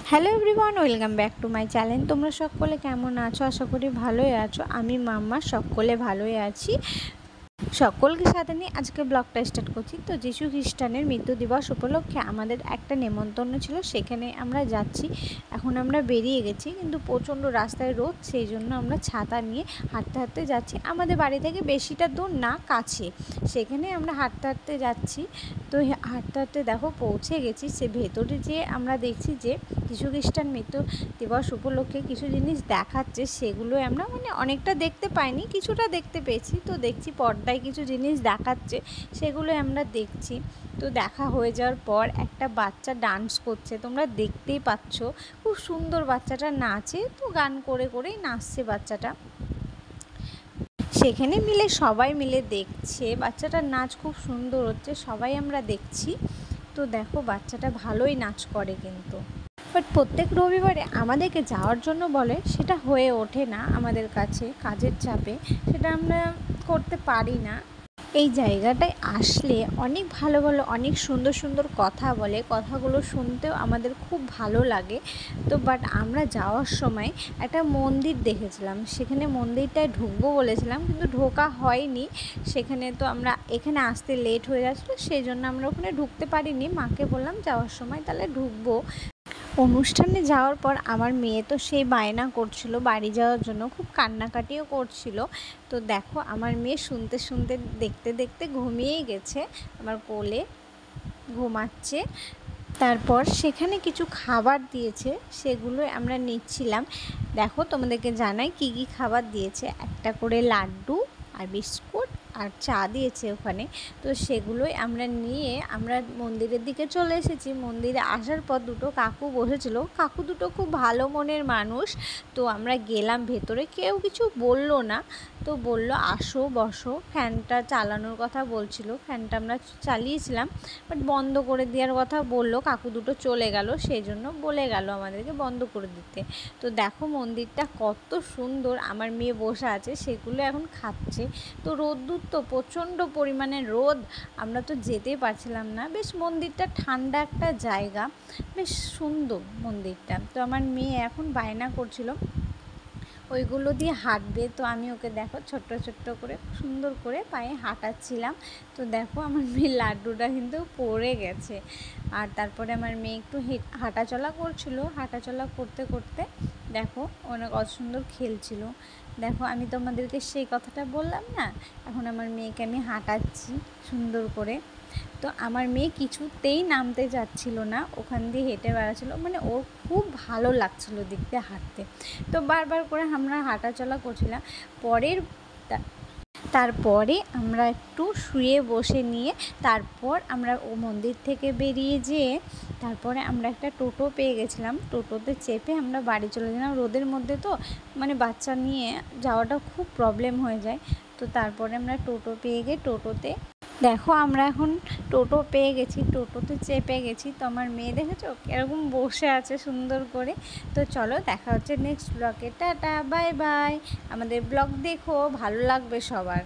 Hello everyone, welcome back to my channel. তোমরা সকলে কেমন আছো? আশা করি ভালোই আছো। আমি মাম্মা সকলে ভালোই আছি। সকলকে সাথে নিয়ে আজকে ব্লগটা স্টার্ট করছি। তো যিশু খ্রিস্টানের মৃত্যু দিবস উপলক্ষে আমাদের একটা নেমন্তন্ন ছিল, সেখানে আমরা যাচ্ছি। এখন আমরা বেরিয়ে গেছি, কিন্তু প্রচণ্ড রাস্তায় রোদ, সেই জন্য আমরা ছাতা নিয়ে হাঁটতে হাঁটতে যাচ্ছি। আমাদের বাড়ি থেকে বেশিটা দূর না, কাছে, সেখানে আমরা হাঁটতে হাঁটতে যাচ্ছি। তো হাঁটতে হাঁটতে দেখো পৌঁছে গেছি। সে ভেতরে যেয়ে আমরা দেখছি যে যিশু খ্রিস্টান মৃত্যু দিবস উপলক্ষে কিছু জিনিস দেখাচ্ছে, সেগুলোই আমরা অনেকটা দেখতে পাইনি, কিছুটা দেখতে পেয়েছি। তো দেখছি পর্দায় কিছু জিনিস দেখাচ্ছে, সেগুলোই আমরা দেখছি। তো দেখা হয়ে যাওয়ার পর একটা বাচ্চা ডান্স করছে, তোমরা দেখতেই পাচ্ছ, খুব সুন্দর বাচ্চাটা নাচে। তো গান করে করেই নাচছে বাচ্চাটা, সেখানে মিলে সবাই মিলে দেখছে। বাচ্চাটার নাচ খুব সুন্দর হচ্ছে, সবাই আমরা দেখছি। তো দেখো বাচ্চাটা ভালোই নাচ করে কিন্তু। বাট প্রত্যেক রবিবারে আমাদেরকে যাওয়ার জন্য বলে, সেটা হয়ে ওঠে না আমাদের কাছে, কাজের চাপে সেটা আমরা করতে পারি না। এই জায়গাটায় আসলে অনেক ভালো ভালো, অনেক সুন্দর সুন্দর কথা বলে, কথাগুলো শুনতেও আমাদের খুব ভালো লাগে। তো বাট আমরা যাওয়ার সময় একটা মন্দির দেখেছিলাম, সেখানে মন্দিরটায় ঢুকবো বলেছিলাম, কিন্তু ঢোকা হয়নি। সেখানে তো আমরা এখানে আসতে লেট হয়ে যাচ্ছিলো, সেই জন্য আমরা ওখানে ঢুকতে পারিনি। মাকে বললাম যাওয়ার সময় তাহলে ঢুকবো। অনুষ্ঠানে যাওয়ার পর আমার মেয়ে তো সেই বায়না করছিল বাড়ি যাওয়ার জন্য, খুব কান্নাকাটিও করছিল। তো দেখো আমার মেয়ে শুনতে শুনতে দেখতে দেখতে ঘুমিয়েই গেছে, আমার কোলে ঘুমাচ্ছে। তারপর সেখানে কিছু খাবার দিয়েছে, সেগুলো আমরা নিচ্ছিলাম। দেখো তোমাদেরকে জানাই কি কি খাবার দিয়েছে। একটা করে লাড্ডু আর বিস্কুট আর চা দিয়েছে ওখানে। তো সেগুলোই আমরা নিয়ে আমরা মন্দিরের দিকে চলে এসেছি। মন্দিরে আসার পর দুটো কাকু বসেছিল, কাকু দুটো খুব ভালো মনের মানুষ। তো আমরা গেলাম ভেতরে, কেউ কিছু বললো না। তো বলল আসো বসো, ফ্যানটা চালানোর কথা বলছিল, ফ্যানটা আমরা চালিয়েছিলাম, বাট বন্ধ করে দেওয়ার কথা বললো। কাকু দুটো চলে গেল, সেই জন্য বলে গেল আমাদেরকে বন্ধ করে দিতে। তো দেখো মন্দিরটা কত সুন্দর, আমার মেয়ে বসে আছে, সেগুলো এখন খাচ্ছে। তো রোদ্দুর তো প্রচণ্ড পরিমাণে রোদ, আমরা তো যেতেই পারছিলাম না। বেশ মন্দিরটা ঠান্ডা একটা জায়গা, বেশ সুন্দর মন্দিরটা। তো আমার মেয়ে এখন বায়না করছিল ওইগুলো দিয়ে হাঁটবে। তো আমি ওকে দেখো ছোট্ট ছোট্ট করে সুন্দর করে পায়ে হাঁটাচ্ছিলাম। তো দেখো আমার মেয়ের লাড্ডুটা কিন্তু পড়ে গেছে। আর তারপরে আমার মেয়ে একটু হাঁটাচলা করছিল, হাঁটাচলা করতে করতে দেখো অনেক সুন্দর খেলছিল। দেখো আমি তোমাদেরকে সেই কথাটা বললাম না, এখন আমার মেয়েকে আমি হাঁটাচ্ছি সুন্দর করে। তো আমার মেয়ে কিছুতেই নামতে যাচ্ছিল না, ওখান দিয়ে হেঁটে বেড়াচ্ছিলো, ওর খুব ভালো লাগছিলো দেখতে হাঁটতে। তো বারবার করে আমরা হাঁটাচলা করছিলাম। তারপরে আমরা একটু শুয়ে বসে নিয়ে তারপর আমরা ও মন্দির থেকে বেরিয়ে যেয়ে তারপরে আমরা একটা টোটো পেয়ে গেছিলাম। টোটোতে চেপে আমরা বাড়ি চলে গেলাম। রোদের মধ্যে তো বাচ্চা নিয়ে যাওয়াটা খুব প্রবলেম হয়ে যায়। তো তারপরে আমরা টোটো পেয়ে গিয়ে টোটোতে দেখো আমরা এখন টোটো পেয়ে গেছি, টোটোতে চেপে গেছি। তো আমার মেয়ে দেখেছো এরকম বসে আছে সুন্দর করে। তো চলো দেখা হচ্ছে নেক্সট ব্লগে। Tata, bye bye. আমাদের ব্লগ দেখো, ভালো লাগবে সবার।